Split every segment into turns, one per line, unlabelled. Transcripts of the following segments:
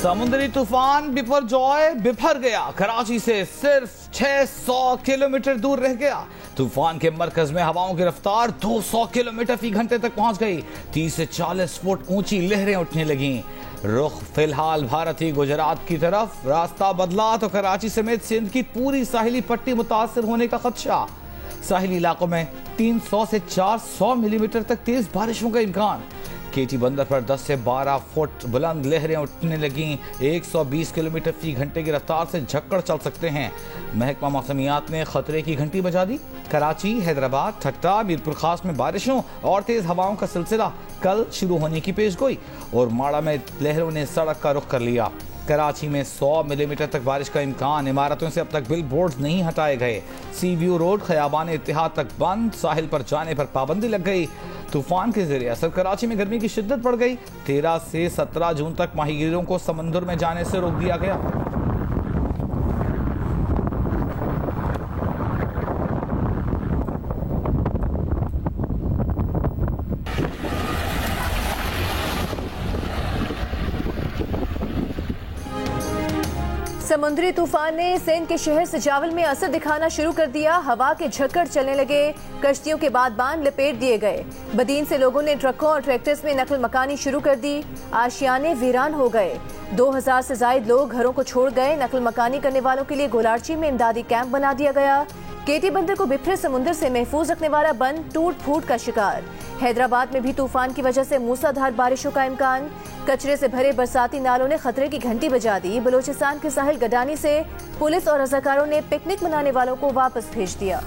समुद्री तूफान बिपरजॉय बिफर गया, कराची से सिर्फ 600 किलोमीटर दूर रह गया। तूफान के मरकज में हवाओं की रफ्तार 200 किलोमीटर फी घंटे तक पहुंच गई। 30 से 40 फुट ऊंची लहरें उठने लगीं। रुख फिलहाल भारतीय गुजरात की तरफ, रास्ता बदला तो कराची समेत सिंध की पूरी साहिली पट्टी मुतासर होने का खदशा। साहिली इलाकों में 300 से 400 मिलीमीटर तक तेज बारिशों का इम्कान। केटी बंदर पर 10 से 12 फुट बुलंद लहरें उठने लगीं। 120 किलोमीटर फी घंटे की रफ्तार से झक्कड़ चल सकते हैं। महकमा मौसमियात ने खतरे की घंटी बजा दी। कराची, हैदराबाद, ठट्टा, मीरपुर खास में बारिशों और तेज हवाओं का सिलसिला कल शुरू होने की पेशगोई और माड़ा में लहरों ने सड़क का रुख कर लिया। कराची में 100 मिलीमीटर तक बारिश का इम्कान। इमारतों से अब तक बिल बोर्ड नहीं हटाए गए। सी व्यू रोड खयाबान इत्तेहाद तक बंद। साहिल पर जाने पर पाबंदी लग गई। तूफान के जरिए असर कराची में गर्मी की शिद्दत बढ़ गई। 13 से 17 जून तक माहीगीरों को समंदर में जाने से रोक दिया गया।
समुद्री तूफान ने सिंध के शहर सजावल में असर दिखाना शुरू कर दिया। हवा के झक्कड़ चलने लगे। कश्तियों के बाद बांध लपेट दिए गए। बदीन से लोगों ने ट्रकों और ट्रैक्टर्स में नकल मकानी शुरू कर दी। आशियाने वीरान हो गए। 2000 से ज्यादा लोग घरों को छोड़ गए। नकल मकानी करने वालों के लिए गोलार्ची में इमदादी कैंप बना दिया गया। केटी बंदर को बिफरे समुद्र से महफूज रखने वाला बंद टूट फूट का शिकार। हैदराबाद में भी तूफान की वजह से मूसलाधार बारिशों का इम्कान। कचरे से भरे बरसाती नालों ने खतरे की घंटी बजा दी। बलोचिस्तान के साहिल गडानी से पुलिस और रज़ाकारों ने पिकनिक मनाने वालों को वापस भेज दिया।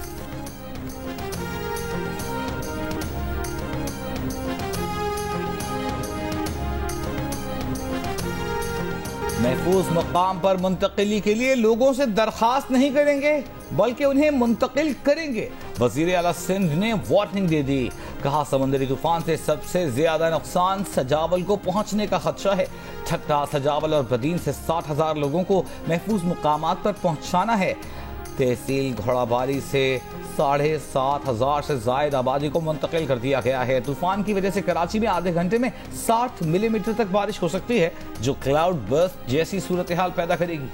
महफूज मकाम पर मुंतकिली के लिए लोगों से दरखास्त नहीं करेंगे बल्कि उन्हें मुंतकिल करेंगे। वजीर आला सिंध ने वार्निंग दे दी। कहा समुद्री तूफान से सबसे ज्यादा नुकसान सजावल को पहुंचने का खदशा है। ठट्टा, सजावल और बदीन से 60,000 लोगों को महफूज मुकामात पर पहुंचाना है। तहसील घोड़ाबारी से 7,500 से ज्यादा आबादी को मुंतकिल कर दिया गया है। तूफान की वजह से कराची में आधे घंटे में 60 मिलीमीटर तक बारिश हो सकती है, जो क्लाउड बर्स्ट जैसी सूरत हाल पैदा करेगी।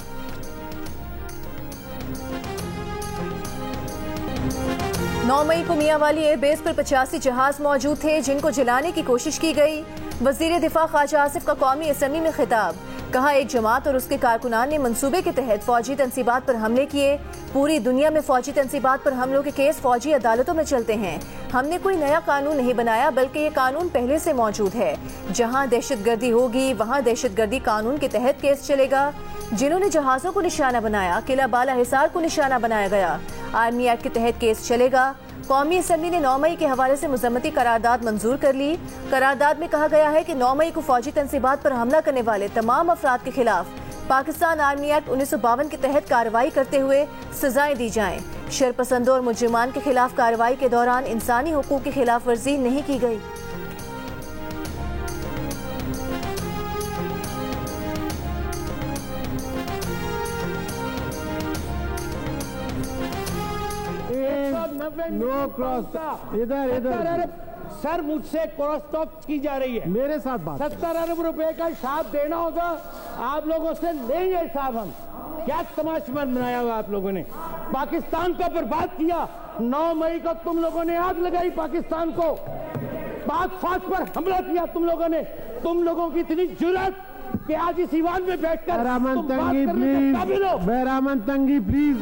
9 मई को मियांवाली एयरबेस पर 85 जहाज मौजूद थे जिनको जलाने की कोशिश की गई। वजीर दिफा ख्वाजा आसिफ का कौमी असम्बली में खिताब। कहा एक जमात और उसके कारकुनान ने मंसूबे के तहत फौजी तंसीबात पर हमले किए। पूरी दुनिया में फौजी तंसीबात पर हमलों के केस फौजी अदालतों में चलते हैं। हमने कोई नया कानून नहीं बनाया बल्कि ये कानून पहले से मौजूद है। जहां दहशतगर्दी होगी वहां दहशतगर्दी कानून के तहत केस चलेगा। जिन्होंने जहाजों को निशाना बनाया, किला बाला हिसार को निशाना बनाया गया। आर्मी एक्ट के तहत केस चलेगा। कौमी असम्बली ने 9 मई के हवाले से मुज़म्मती करारदाद मंजूर कर ली। करारदाद में कहा गया है कि 9 मई को फौजी तंसीबात पर हमला करने वाले तमाम अफराद के खिलाफ पाकिस्तान आर्मी एक्ट 1952 के तहत कार्रवाई करते हुए सजाएं दी जाएं। शरपसंदों और मुजरिमान के खिलाफ कार्रवाई के दौरान इंसानी हुकूक की खिलाफ वर्जी नहीं की गई।
नो क्रॉस, इधर
सर मुझसे क्रॉस टॉक की जा रही है।
मेरे साथ बात।
70 अरब रुपए का हिसाब देना होगा। आप लोगों से लेंगे हिसाब हम। क्या तमाशा बनाया हुआ आप लोगों ने, पाकिस्तान को बर्बाद किया। 9 मई को तुम लोगों ने आग लगाई पाकिस्तान को, पाक फौज पर हमला किया तुम लोगों ने। तुम लोगों की इतनी जुर्रत कि आज इस ईवान में बैठकर
बैरामन तंगी प्लीज, बैरामन तंगी प्लीज।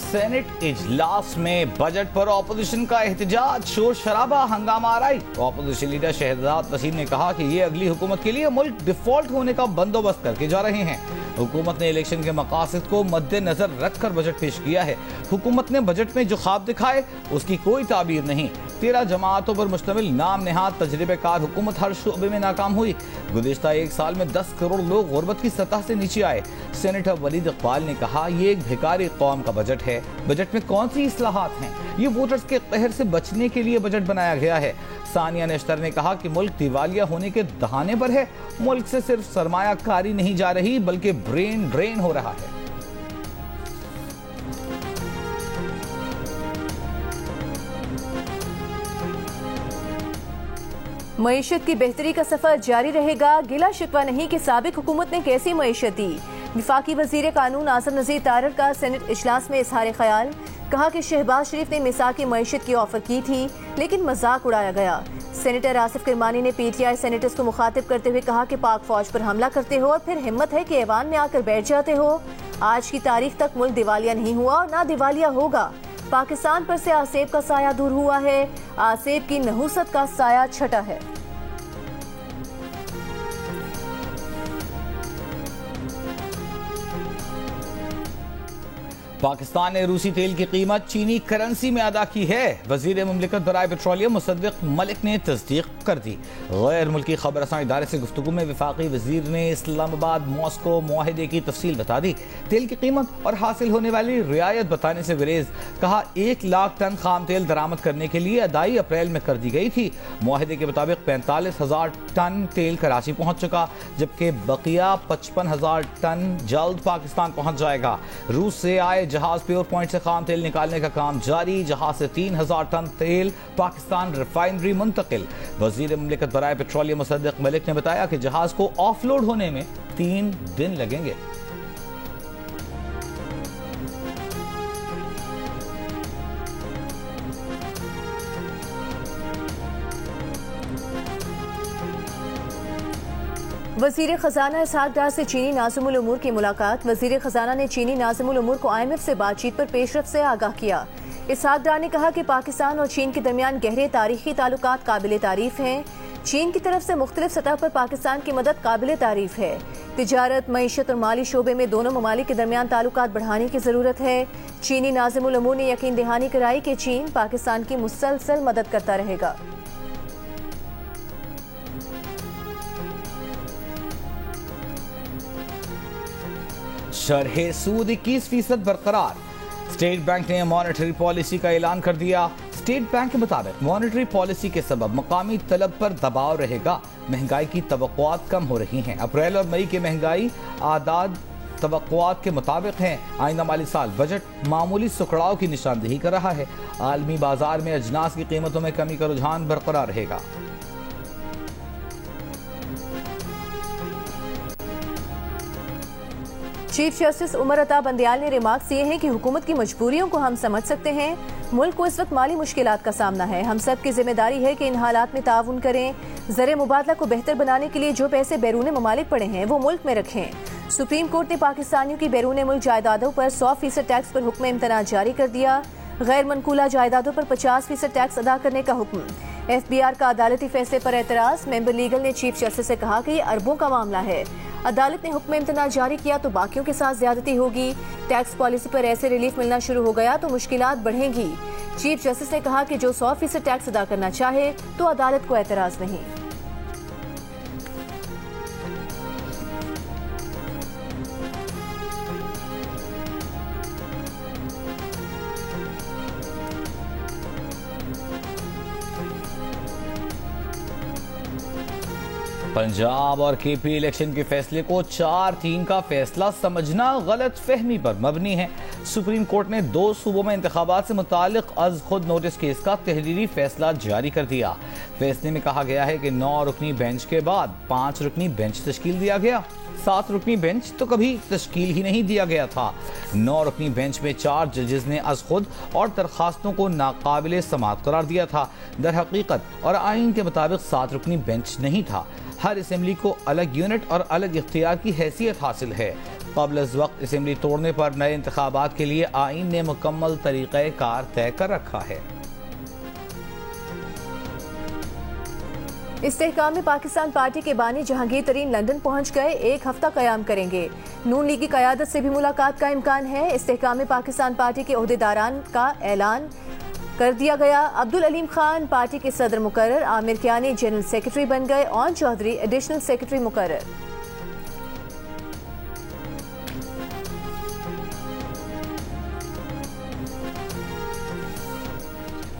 सेनेट इजलास में बजट पर ऑपोजिशन का एहतजाज, शोर शराबा, हंगामा आराई। ऑपोजिशन लीडर शहजाद नसीम ने कहा कि ये अगली हुकूमत के लिए मुल्क डिफॉल्ट होने का बंदोबस्त करके जा रहे हैं। हुकूमत ने इलेक्शन के मकासद को मद्देनजर रखकर बजट पेश किया है। हुकूमत ने बजट में जो ख्वाब दिखाए उसकी कोई ताबीर नहीं। 13 जमातों पर मुश्तमिल नाम नेहाद तजर्बेकार हुकूमत हर शोबे में नाकाम हुई। गुज़िश्ता 1 साल में 10 करोड़ लोग गुर्बत की सतह से नीचे आए। सेनेटर वलीद इकबाल ने कहा ये एक भिखारी कौम का बजट है। बजट में कौन सी इस्लाहात हैं? ये वोटर्स के कहर से बचने के लिए बजट बनाया गया है। सानिया नेश्तर ने कहा कि मुल्क दिवालिया होने के दहाने पर है। मुल्क से सिर्फ सरमायाकारी नहीं जा रही बल्कि ब्रेन ड्रेन हो रहा है।
मईशत की बेहतरी का सफर जारी रहेगा, गिला शिकवा नहीं कि साबिक हुकूमत ने कैसी मईशत दी। विफाकी वजीर कानून आसिम नज़ीर तारड़ का सेनेट इजलास में इजहार ख्याल, कहा कि शहबाज शरीफ ने मिसाकी मईशत की ऑफर की थी लेकिन मजाक उड़ाया गया। सेनेटर आसिफ किरमानी ने पीटीआई सेनेटर्स को मुखातिब करते हुए कहा कि पाक फौज पर हमला करते हो और फिर हिम्मत है कि ऐवान में आकर बैठ जाते हो। आज की तारीख तक मुल्क दिवालिया नहीं हुआ और ना दिवालिया होगा। पाकिस्तान पर से आसेब का साया दूर हुआ है, आसेब की नहुसत का साया छटा है।
पाकिस्तान ने रूसी तेल की कीमत चीनी करेंसी में अदा की है। वजीर मुमलिकत बराए पेट्रोलियम मुसद्दिक मलिक ने तस्दीक कर दी। गैर मुल्की खबर रसां इदारे से गुफ्तगू में वफाकी वजीर ने इस्लामाबाद मॉस्को मुआहदे की तफसील बता दी। तेल की कीमत और हासिल होने वाली रियायत बताने से गुरेज, कहा 1 लाख टन खाम तेल दरामद करने के लिए अदाई अप्रैल में कर दी गई थी। मुआहदे के मुताबिक 45,000 टन तेल कराची पहुंच चुका, जबकि बकिया 55,000 टन जल्द पाकिस्तान पहुंच जाएगा। रूस से आए जहाज प्योर पॉइंट से खाम तेल निकालने का काम जारी, जहाज से 3,000 टन तेल पाकिस्तान रिफाइनरी मुंतकिल। वजीर मुमलिकत बराए पेट्रोलियम मुसद्दिक मलिक ने बताया कि जहाज को ऑफलोड होने में 3 दिन लगेंगे।
वजीर खजाना इसहाक डार से चीनी नाज़िमुल उमूर की मुलाकात। वजीर खजाना ने चीनी नाज़िमुल उमूर को IMF से बातचीत पर पेशरफ से आगाह किया। इसहाक डार ने कहा कि पाकिस्तान और चीन के दरमियान गहरे तारीखी ताल्लुकात काबिल तारीफ हैं। चीन की तरफ से मुख्तलिफ सतह पर पाकिस्तान की मदद काबिल तारीफ है। तिजारत, मईशत और माली शोबे में दोनों ममालिक के दरमियान ताल्लुकात बढ़ाने की जरूरत है। चीनी नाज़िमुल उमूर ने यकीन दहानी कराई कि चीन पाकिस्तान की मुसलसल मदद करता रहेगा।
शरह सूद 21% बरकरार। स्टेट बैंक ने मॉनेटरी पॉलिसी का ऐलान कर दिया। स्टेट बैंक के मुताबिक मॉनेटरी पॉलिसी के सबब मकामी तलब पर दबाव रहेगा। महंगाई की तवक्कुआत कम हो रही हैं। अप्रैल और मई के महंगाई आदाद तवक्कुआत के मुताबिक हैं। आइंदा माली साल बजट मामूली सुकड़ाव की निशानदेही कर रहा है। आलमी बाजार में अजनास की कीमतों में कमी का रुझान बरकरार रहेगा।
चीफ जस्टिस उमर अता बंदियाल ने रिमार्क्स दिए हैं कि हुकूमत की मजबूरियों को हम समझ सकते हैं। मुल्क को इस वक्त माली मुश्किलात का सामना है। हम सब की जिम्मेदारी है कि इन हालात में ताउन करें। ज़र मुबादला को बेहतर बनाने के लिए जो पैसे बैरून ममालिक पड़े हैं वो मुल्क में रखें। सुप्रीम कोर्ट ने पाकिस्तानियों की बैरून मुल्क जायदादों पर 100% टैक्स पर हुक्म इम्तना जारी कर दिया। गैर मनकूला जायदादों पर 50% टैक्स अदा करने का हुक्म। FBR का अदालती फैसले पर एतराज। मेंबर लीगल ने चीफ जस्टिस से कहा कि ये अरबों का मामला है। अदालत ने हुक्म इम्तना जारी किया तो बाकियों के साथ ज्यादती होगी। टैक्स पॉलिसी पर ऐसे रिलीफ मिलना शुरू हो गया तो मुश्किलात बढ़ेंगी। चीफ जस्टिस ने कहा कि जो 100% टैक्स अदा करना चाहे तो अदालत को एतराज नहीं।
पंजाब और KP इलेक्शन के फैसले को 4-3 का फैसला समझना गलत फहमी पर मबनी है। सुप्रीम कोर्ट ने 2 सूबों में इंतखाबात से मुतालिक अज खुद नोटिस केस का तहरीरी फैसला जारी कर दिया। फैसले में कहा गया है कि 9 रुकनी बेंच के बाद 5 रुकनी बेंच तश्कील दिया गया। 7 रुकनी बेंच तो कभी तश्कील ही नहीं दिया गया था। 9 रुकनी बेंच में 4 जजेस ने अज खुद और दरखास्तों को नाकाबिले समाअत करार दिया था। दर हकीकत और आइन के मुताबिक 7 रुकनी बेंच नहीं था। हर असेंबली को अलग यूनिट और अलग इख्तियार की हैसियत हासिल है। क़ब्ल अज़ वक्त असेंबली तोड़ने पर नए इंतखाबात के लिए आइन ने मुकम्मल तरीक़ाकार तय कर रखा है।
इस्तेहकाम पाकिस्तान पार्टी के बानी जहांगीर तरीन लंदन पहुंच गए। 1 हफ्ता कयाम करेंगे। नून लीग की क़यादत से भी मुलाकात का इम्कान है। इस्तेहकाम पाकिस्तान पार्टी के ओहदेदारान का ऐलान कर दिया गया। अब्दुल अलीम खान पार्टी के सदर मुकर्रर, आमिर कियानी जनरल सेक्रेटरी बन गए। ओन चौधरी एडिशनल सेक्रेटरी मुकर्रर।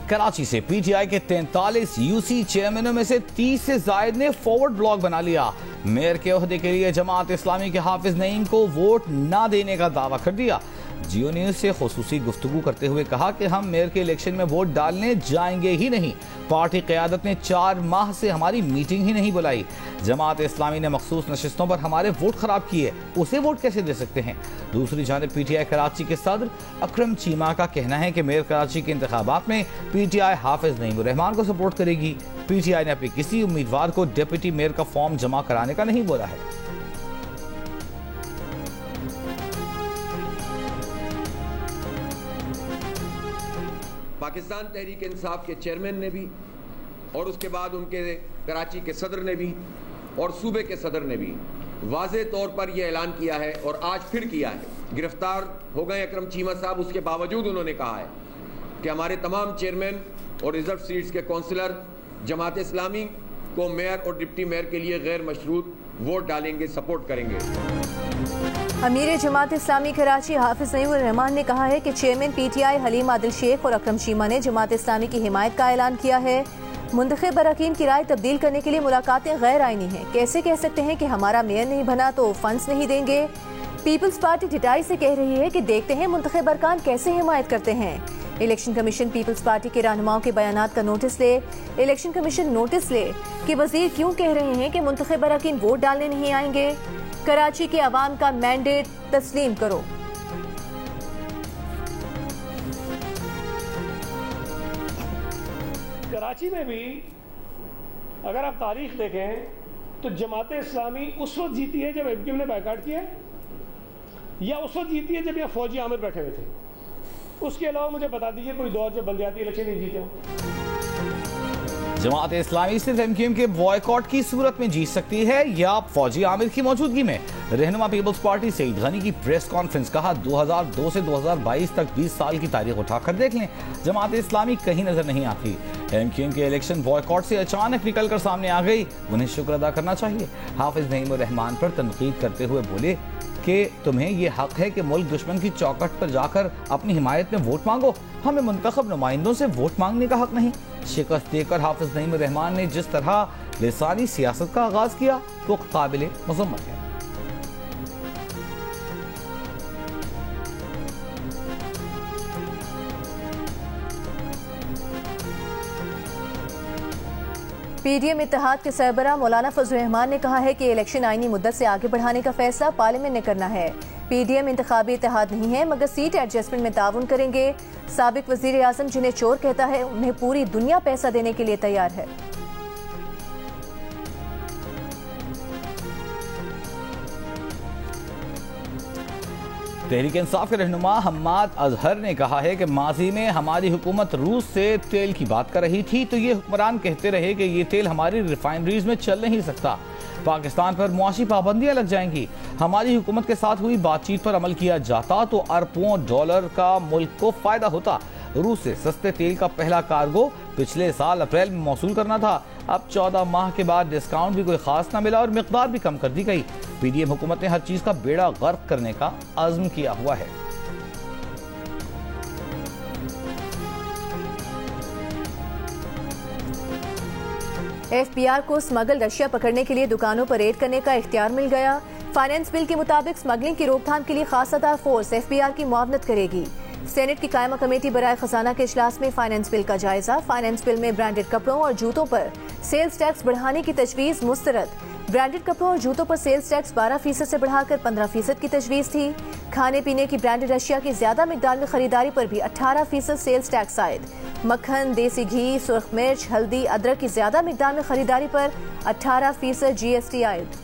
कराची से PTI के 43 UC चेयरमैनों में से 30 से जायद ने फॉरवर्ड ब्लॉक बना लिया। मेयर के ओहदे के लिए जमात इस्लामी के हाफिज नईम को वोट न देने का दावा कर दिया। जियो न्यूज से खुसूसी गुफ्तगू करते हुए कहा कि हम मेयर के इलेक्शन में वोट डालने जाएंगे ही नहीं। पार्टी क़यादत ने 4 माह से हमारी मीटिंग ही नहीं बुलाई। जमात इस्लामी ने मखसूस नशिस्तों पर हमारे वोट खराब किए, उसे वोट कैसे दे सकते हैं। दूसरी जानिब PTI कराची के सदर अकरम चीमा का कहना है कि मेयर कराची के इंतखाबात में PTI हाफिज नईमुर रहमान को सपोर्ट करेगी। PTI ने अपने किसी उम्मीदवार को डिप्टी मेयर का फॉर्म जमा कराने का नहीं बोला है।
पाकिस्तान तहरीक इंसाफ के चेयरमैन ने भी और उसके बाद उनके कराची के सदर ने भी और सूबे के सदर ने भी वाज़े तौर पर यह ऐलान किया है और आज फिर किया है। गिरफ्तार हो गए अकरम चीमा साहब, उसके बावजूद उन्होंने कहा है कि हमारे तमाम चेयरमैन और रिजर्व सीट्स के कौंसिलर जमात इस्लामी को मेयर और डिप्टी मेयर के लिए गैर मशरूत वोट डालेंगे, सपोर्ट करेंगे।
अमीर जमात इस्लामी कराची हाफिज नईमुर रहमान ने कहा है कि चेयरमैन PTI हलीम आदिल शेख और अकरम चीमा ने जमात इस्लामी की हिमायत का ऐलान किया है। मुंतखब अरकान की राय तब्दील करने के लिए मुलाकातें गैर आईनी हैं। कैसे कह सकते हैं कि हमारा मेयर नहीं बना तो फंड्स नहीं देंगे। पीपल्स पार्टी टिटाई से कह रही है कि देखते हैं मुंतखब अरकान कैसे हिमायत करते हैं। इलेक्शन कमीशन पीपल्स पार्टी के रहनुमाओं के बयानात का नोटिस ले। इलेक्शन कमीशन नोटिस ले कि वजीर क्यों कह रहे हैं कि मुंतखब अरकान वोट डालने नहीं आएंगे। कराची के अवाम का मैंडेट तस्लीम करो।
कराची में भी अगर आप तारीख देखें तो जमात इस्लामी उस वक्त जीती है जब MQM ने बायकाट किया, या उस वक्त जीती है जब यहाँ फौजी आमिर बैठे हुए थे। उसके अलावा मुझे बता दीजिए कोई दौर जब बल्दियाती इलेक्शन नहीं जीते हो।
जमात इस्लामी सिर्फ MQM के बॉयकॉट की सूरत में जीत सकती है या फौजी आमिर की मौजूदगी में। रहनुमा पीपल्स पार्टी सईद गनी की प्रेस कॉन्फ्रेंस, कहा 2002 से 2022 तक 20 साल की तारीख उठाकर देख लें, जमात इस्लामी कहीं नजर नहीं आती। MQM के इलेक्शन बॉयकॉट से अचानक निकल कर सामने आ गई, उन्हें शुक्र अदा करना चाहिए। हाफिज नईमुर रहमान पर तनकीद करते हुए बोले कि तुम्हें ये हक है कि मुल्क दुश्मन की चौखट पर जाकर अपनी हिमायत में वोट मांगो, हमें मुंतखब नुमाइंदों से वोट मांगने का हक नहीं। शिकस्त देकर हाफिज नईमुर रहमान ने जिस तरह लिसानी सियासत का आगाज किया वो काबिल मज़म्मत है।
PDM इत्तेहाद के सरबराह मौलाना फजल रहमान ने कहा है कि इलेक्शन आईनी मुद्दत से आगे बढ़ाने का फैसला पार्लियामेंट ने करना है। PDM इंतखाबी इत्तेहाद नहीं है मगर सीट एडजस्टमेंट में ताउन करेंगे। साबिक वजीर आजम जिन्हें चोर कहता है उन्हें पूरी दुनिया पैसा देने के लिए तैयार है।
तहरीक इंसाफ के रहनुमा हम्माद अजहर ने कहा है कि माजी में हमारी हुकूमत रूस से तेल की बात कर रही थी तो ये हुक्मरान कहते रहे कि ये तेल हमारी रिफाइनरीज में चल नहीं सकता, पाकिस्तान पर मुआशी पाबंदियां लग जाएंगी। हमारी हुकूमत के साथ हुई बातचीत पर अमल किया जाता तो अरबों डॉलर का मुल्क को फायदा होता। रूस से सस्ते तेल का पहला कार्गो पिछले साल अप्रैल में मौसूल करना था। अब 14 माह के बाद डिस्काउंट भी कोई खास ना मिला और मिकदार भी कम कर दी गई। PDM हुकूमत ने हर चीज का बेड़ा गर्क करने का आज़म किया हुआ है।
FBR को स्मगल रशिया पकड़ने के लिए दुकानों पर रेड करने का इख्तियार मिल गया। फाइनेंस बिल के मुताबिक स्मगलिंग की रोकथाम के लिए खास टास्क फोर्स FBR की मुआवनत करेगी। सेनेट की कायमा कमेटी बराए खजाना के इजलास में फाइनेंस बिल का जायजा। फाइनेंस बिल में ब्रांडेड कपड़ों और जूतों पर सेल्स टैक्स बढ़ाने की तजवीज मुस्तरद। ब्रांडेड कपड़ों और जूतों पर सेल्स टैक्स 12% से बढ़ाकर 15% की तजवीज थी। खाने पीने की ब्रांडेड अशिया की ज्यादा मिकदार में खरीदारी पर भी 18% सेल्स टैक्स आयद। मक्खन, देसी घी, सुर्ख मिर्च, हल्दी, अदरक की ज्यादा मिकदार में खरीदारी पर 18% GST आयद।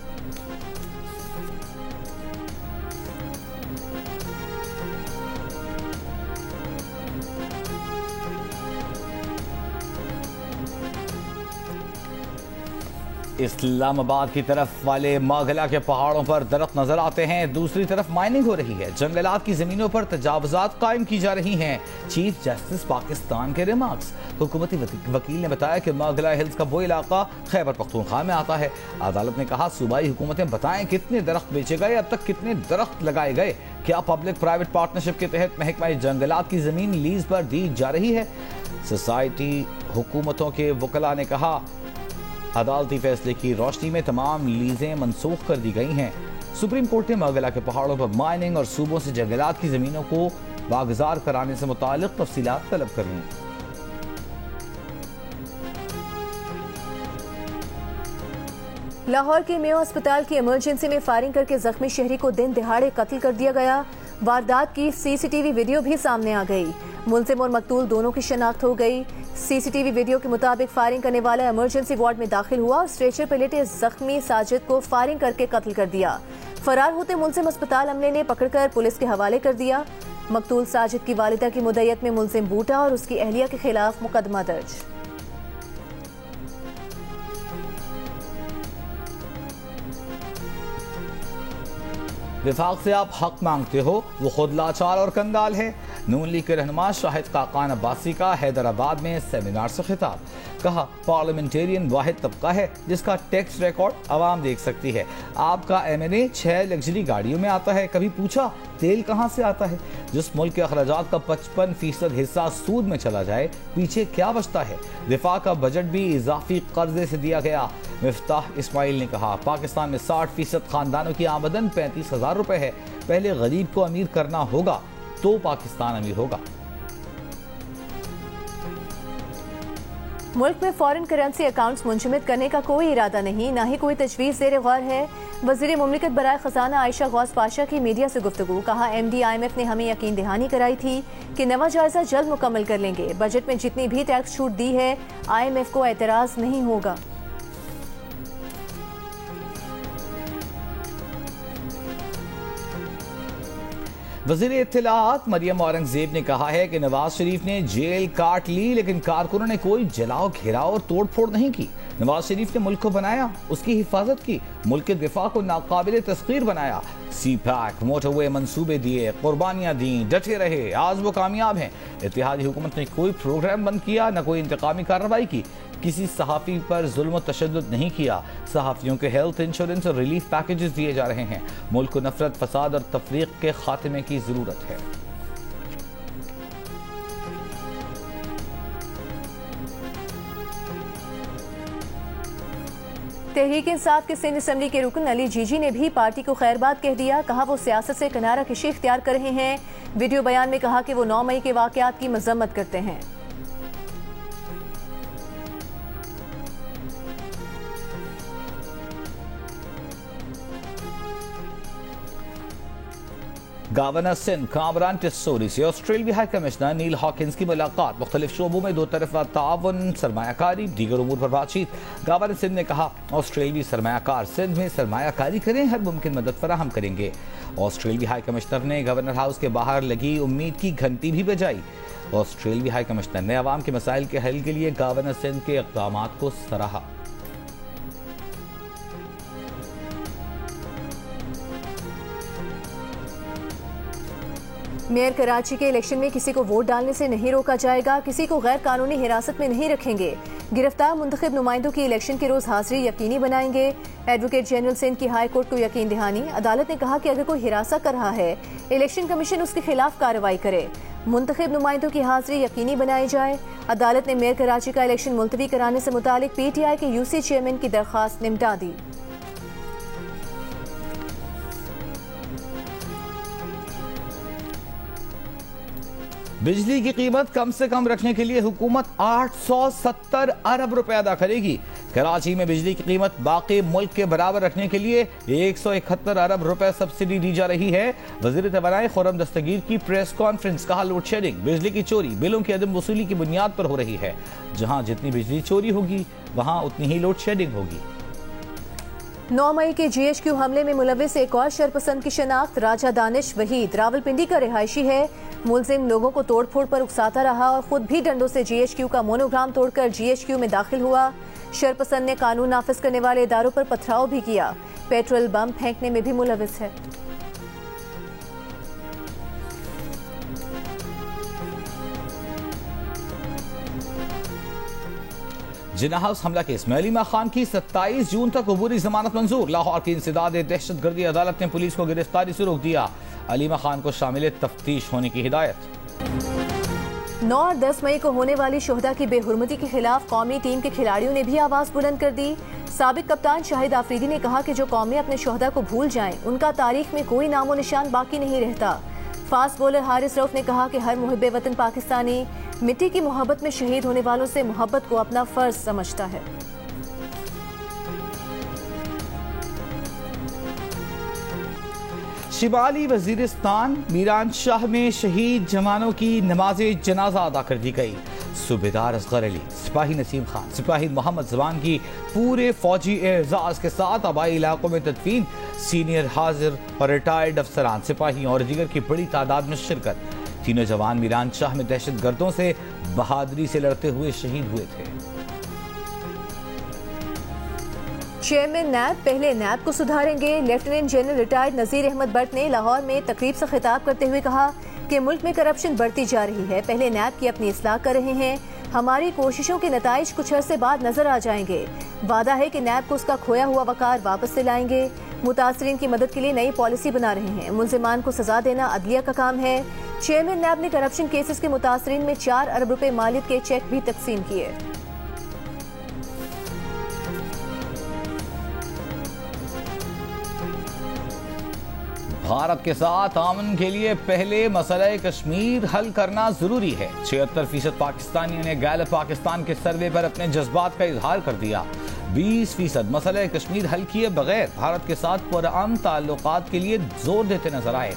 इस्लामाबाद की तरफ वाले मागला के पहाड़ों पर दरख्त नजर आते हैं, दूसरी तरफ माइनिंग हो रही है। जंगलात की जमीनों पर तजावुजात कायम की जा रही हैं। चीफ जस्टिस पाकिस्तान के रिमार्क्स। हुकूमती वकील ने बताया कि मागला हिल्स का वो इलाका खैबर पख्तूनख्वा में आता है। अदालत ने कहा सूबाई हुकूमतें बताएं कितने दरख्त बेचे गए, अब तक कितने दरख्त लगाए गए, क्या पब्लिक प्राइवेट पार्टनरशिप के तहत महकमा जंगलात की जमीन लीज पर दी जा रही है। सोसाइटी हुकूमतों के वकला ने कहा अदालती फैसले की रोशनी में तमाम लीजें मनसूख कर दी गई हैं। सुप्रीम कोर्ट ने मगला के पहाड़ों पर माइनिंग और सूबों से जंगलात की जमीनों को बागजार कराने से मुताल्लिक तफसीलात तलब कर ली।
लाहौर के मेयो अस्पताल की इमरजेंसी में फायरिंग करके जख्मी शहरी को दिन दिहाड़े कत्ल कर दिया गया। वारदात की सीसीटीवी वीडियो भी सामने आ गई। मुलजिम और मकतूल दोनों की शनाख्त हो गई। सीसीटीवी वीडियो के मुताबिक फायरिंग करने वाला इमरजेंसी वार्ड में दाखिल हुआ और स्ट्रेचर पर लेटे जख्मी साजिद को फायरिंग करके कत्ल कर दिया। फरार होते मुलजिम अस्पताल अमले ने पकड़कर पुलिस के हवाले कर दिया। मकतूल साजिद की वालिदा की मुद्दत में मुलजिम बूटा और उसकी अहलिया के खिलाफ मुकदमा दर्ज।
विफाक से आप हक मांगते हो, वो खुद लाचार और कंगाल है। नून लीग के रहनुमा शाहिद काकान अब्बासी का हैदराबाद में सेमिनार से खिताब। कहा, पार्लियामेंटेरियन वाहिद तबका है जिसका टैक्स रिकॉर्ड आवाम देख सकती है। आपका एमएनए 6 लग्जरी गाड़ियों में आता है, कभी पूछा तेल कहां से आता है? जिस मुल्क के अखराजात का 55% हिस्सा सूद में चला जाए, पीछे क्या बचता है? दिफा का बजट भी इजाफी कर्जे से दिया गया। मिफ्ताह इस्माइल ने कहा, पाकिस्तान में 60% खानदानों की आमदन 35,000 रुपए है। पहले गरीब को अमीर करना होगा तो पाकिस्तान अमीर होगा।
मुल्क में फॉरेन करेंसी अकाउंट्स मुंजमद करने का कोई इरादा नहीं, ना ही कोई तजवीज़ ज़ेर गौर है। वज़ीर मुमलिकत बराए खजाना आयशा गौस पाशा की मीडिया से गुफ्तगू। कहा, MD IMF ने हमें यकीन दहानी कराई थी कि नवा जायजा जल्द मुकम्मल कर लेंगे। बजट में जितनी भी टैक्स छूट दी है, IMF को एतराज़ नहीं होगा।
वज़ीर इत्तलाआत मरियम औरंगजेब ने कहा है कि नवाज शरीफ ने जेल काट ली, लेकिन कारकुनों ने कोई जलाओ घेराव और तोड़ फोड़ नहीं की। नवाज शरीफ ने मुल्क को बनाया, उसकी हिफाजत की, मुल्क के दिफा को नाकाबिले तस्खीर बनाया। CPAC, मोटरवे मंसूबे दिए, कुर्बानियां दी, डटे रहे, आज वो कामयाब हैं। इत्तेहादी हुकूमत ने कोई प्रोग्राम बंद किया, न कोई इंतकामी कार्रवाई की, किसी सहाफ़ी पर जुल्म तशद्दुद नहीं किया। सहाफ़ियों के हेल्थ इंश्योरेंस और रिलीफ पैकेजेस दिए जा रहे हैं। मुल्क को नफरत, फसाद और तफरीक के खात्मे की जरूरत है।
तहरीक इंसाफ के सिंध असम्बली के रुकन अली जीजी ने भी पार्टी को खैरबाद कह दिया। कहा, वो सियासत से किनारा कशी इख्तियार कर रहे हैं। वीडियो बयान में कहा कि वो 9 मई के वाकयात की मजम्मत करते हैं।
गवर्नर सिंध कामरान टिस्सोरी से ऑस्ट्रेलियाई हाई कमिश्नर नील हॉकिंस की मुलाकात। मुख्तलिफ शोबों में दो तरफा ताउन, सरमायाकारी, दीगर उमूर पर बातचीत। गवर्नर सिंध ने कहा, ऑस्ट्रेलियाई सरमायाकार सिंध में सरमायाकारी करें, हर मुमकिन मदद फराहम करेंगे। ऑस्ट्रेलियाई हाई कमिश्नर ने गवर्नर हाउस के बाहर लगी उम्मीद की घंटी भी बजाई। ऑस्ट्रेलियाई हाई कमिश्नर ने अवाम के मसाइल के हल के लिए गवर्नर सिंध के इक़दाम को सराहा।
मेयर कराची के इलेक्शन में किसी को वोट डालने से नहीं रोका जाएगा, किसी को गैर कानूनी हिरासत में नहीं रखेंगे। गिरफ्तार मुंतखब नुमाइंदों की इलेक्शन के रोज हाजिरी यकीनी बनाएंगे। एडवोकेट जनरल सिंध की हाई कोर्ट को यकीन दहानी। अदालत ने कहा कि अगर कोई हिरासत कर रहा है, इलेक्शन कमीशन उसके खिलाफ कार्रवाई करे। मुंतखब नुमाइंदों की हाजिरी यकीनी बनाई जाए। अदालत ने मेयर कराची का इलेक्शन मुलतवी कराने से मुतालिक PTI के UC चेयरमैन की दरख्वास्त निपटा दी।
बिजली की कीमत कम से कम रखने के लिए हुकूमत 870 अरब रुपए अदा करेगी। कराची में बिजली की कीमत बाकी मुल्क के बराबर रखने के लिए 171 अरब रुपए सब्सिडी दी जा रही है। वजीर तवानाई खुर्रम दस्तगीर की प्रेस कॉन्फ्रेंस। कहा, लोड शेडिंग, बिजली की चोरी बिलों की अदम वसूली की बुनियाद पर हो रही है। जहां जितनी बिजली चोरी होगी वहां उतनी ही लोड शेडिंग होगी।
9 मई के GHQ हमले में मुलविस एक और शरपसंद की शनाख्त। राजा दानिश वहीद रावलपिंडी का रिहायशी है। मुलजिम लोगों को तोड़फोड़ पर उकसाता रहा और खुद भी डंडों से GHQ का मोनोग्राम तोड़कर GHQ में दाखिल हुआ। शरपसंद ने कानून नाफिज करने वाले इदारों पर पथराव भी किया। पेट्रोल बम फेंकने में भी मुलविस है।
जिन्ना हाउस हमला केस में अलीमा खान की 27 जून तक अबूरी जमानत मंजूर। लाहौर की इंसदाद दहशतगर्दी अदालत ने पुलिस को गिरफ्तारी से रोक दिया। अलीमा खान को शामिल तफ्तीश होने की हिदायत।
9 और 10 मई को होने वाली शोहदा की बेहुरमती के खिलाफ कौमी टीम के खिलाड़ियों ने भी आवाज बुलंद कर दी। साबिक कप्तान शाहिद आफरीदी ने कहा कि जो कौमें अपने शोहदा को भूल जाएं, उनका तारीख में कोई नामो निशान बाकी नहीं रहता। फास्ट बॉलर हारिस रऊफ ने कहा कि हर मुहिब्बे वतन पाकिस्तानी मिट्टी की मोहब्बत में शहीद होने वालों से मोहब्बत को अपना फर्ज समझता है।
शिमाली वजीरिस्तान मीरान शाह में शहीद जवानों की नमाज जनाजा अदा कर दी गई। सूबेदार असगर अली, सिपाही नसीम खान, सिपाही मोहम्मद जवान की पूरे फौजी एजाज के साथ आबाई इलाकों में तदफीन। सीनियर हाजिर और रिटायर्ड अफसरान, सिपाही और दीगर की बड़ी तादाद में शिरकत। तीनों जवान मीरान शाह में दहशत गर्दों से बहादुरी से लड़ते हुए शहीद हुए थे।
चेयरमैन नैब पहले नैब को सुधारेंगे। Lieutenant general retired Nazir Ahmed Butt ने लाहौर में तकरीब से खिताब करते हुए कहा कि मुल्क में करप्शन बढ़ती जा रही है। पहले नैब की अपनी इस्लाह कर रहे हैं। हमारी कोशिशों के नताइज कुछ अरसे बाद नजर आ जाएंगे। वादा है कि नैब को उसका खोया हुआ वकार वापस दिलाएंगे। मुतासरीन की मदद के लिए नई पॉलिसी बना रहे हैं। मुलजिमान को सजा देना अदलिया का काम है। चेयरमैन नैब ने करप्शन केसेस के मुतासरीन में 4 अरब रुपए मालियत के चेक भी तकसीम किए।
भारत के साथ अमन के लिए पहले मसला कश्मीर हल करना जरूरी है। 76% पाकिस्तानियों ने गैलप पाकिस्तान के सर्वे पर अपने जज्बात का इजहार कर दिया। 20% मसला कश्मीर हल किए बगैर भारत के साथ पुरअमन ताल्लुकात के लिए जोर देते नजर आए।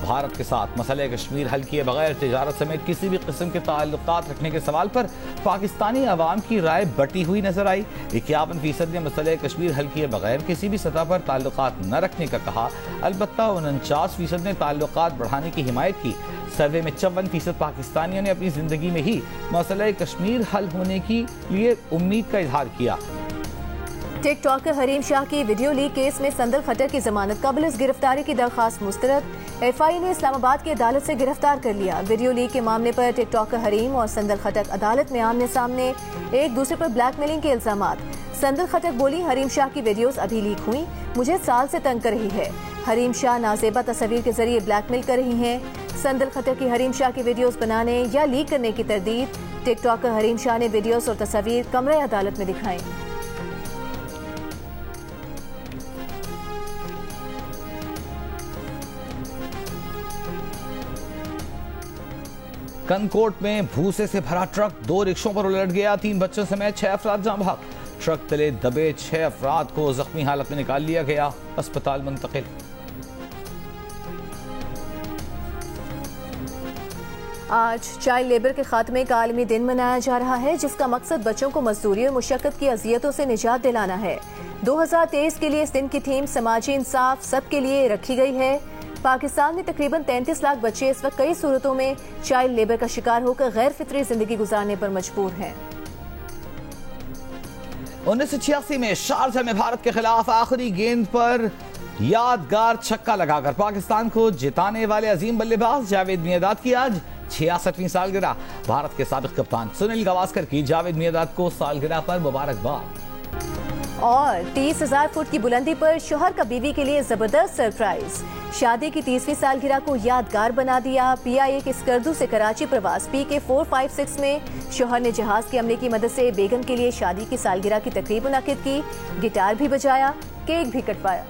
भारत के साथ मसला कश्मीर हल किए बगैर तिजारत समेत किसी भी किस्म के ताल्लुकात रखने के सवाल पर पाकिस्तानी अवाम की राय बटी हुई नजर आई। 51% ने मसला कश्मीर हल किए बगैर किसी भी सतह पर ताल्लुकात न रखने का कहा। अलबत्ता 49% ने ताल्लुकात बढ़ाने की हिमायत की। सर्वे में 54% पाकिस्तानियों ने अपनी जिंदगी में ही मसला कश्मीर हल होने के लिए उम्मीद का इजहार किया।
टिकटॉकर हरीम शाह की वीडियो लीक केस में संदल खट्टर की जमानत कबल गिरफ्तारी की दरखास्त मुस्तरद। एफआई ने इस्लामाबाद की अदालत से गिरफ्तार कर लिया। वीडियो लीक के मामले पर टिकटॉकर हरीम और संदल खट्टर अदालत में आमने सामने, एक दूसरे पर ब्लैकमेलिंग के इल्जामात। संदल खट्टर बोली, हरीम शाह की वीडियोस अभी लीक हुई, मुझे साल से तंग कर रही है। हरीम शाह नाजेबा तस्वीर के जरिए ब्लैकमेल कर रही हैं। संदल खट्टर की हरीम शाह की वीडियोस बनाने या लीक करने की तरदीद। टिकटॉकर हरीम शाह ने वीडियोस और तस्वीर कमरे अदालत में दिखाई।
कनकोट में भूसे से भरा ट्रक 2 रिक्शों पर उलट गया। 3 बच्चों समेत 6 अफराद जान बहक। ट्रक तले दबे 6 अफराद को जख्मी हालत में निकाल लिया गया, अस्पताल मुंतकिल।
आज चाइल्ड लेबर के खात्मे का आलमी दिन मनाया जा रहा है, जिसका मकसद बच्चों को मजदूरी और मुशक्कत की अजियतों से निजात दिलाना है। 2023 के लिए इस दिन की थीम समाजी इंसाफ सबके लिए रखी गई है। पाकिस्तान में तकरीबन 33 लाख बच्चे इस वक्त कई सूरतों में चाइल्ड लेबर का शिकार होकर गैर फितरी जिंदगी गुजारने पर मजबूर हैं।
1986 में शारजा में भारत के खिलाफ आखिरी गेंद पर यादगार छक्का लगाकर पाकिस्तान को जिताने वाले अजीम बल्लेबाज जावेद मियांदाद की आज 66वीं सालगिरह। भारत के साबिक कप्तान सुनील गावस्कर की जावेद मियांदाद को सालगिरह पर मुबारकबाद।
और 30,000 फुट की बुलंदी पर शोहर का बीवी के लिए जबरदस्त सरप्राइज। शादी की 30वीं सालगिरह को यादगार बना दिया। PIA के स्कर्दू से कराची प्रवास PK 456 में शोहर ने जहाज के अमले की मदद से बेगम के लिए शादी की सालगिरह की तकरीब मुनक्किद की, गिटार भी बजाया, केक भी कटवाया।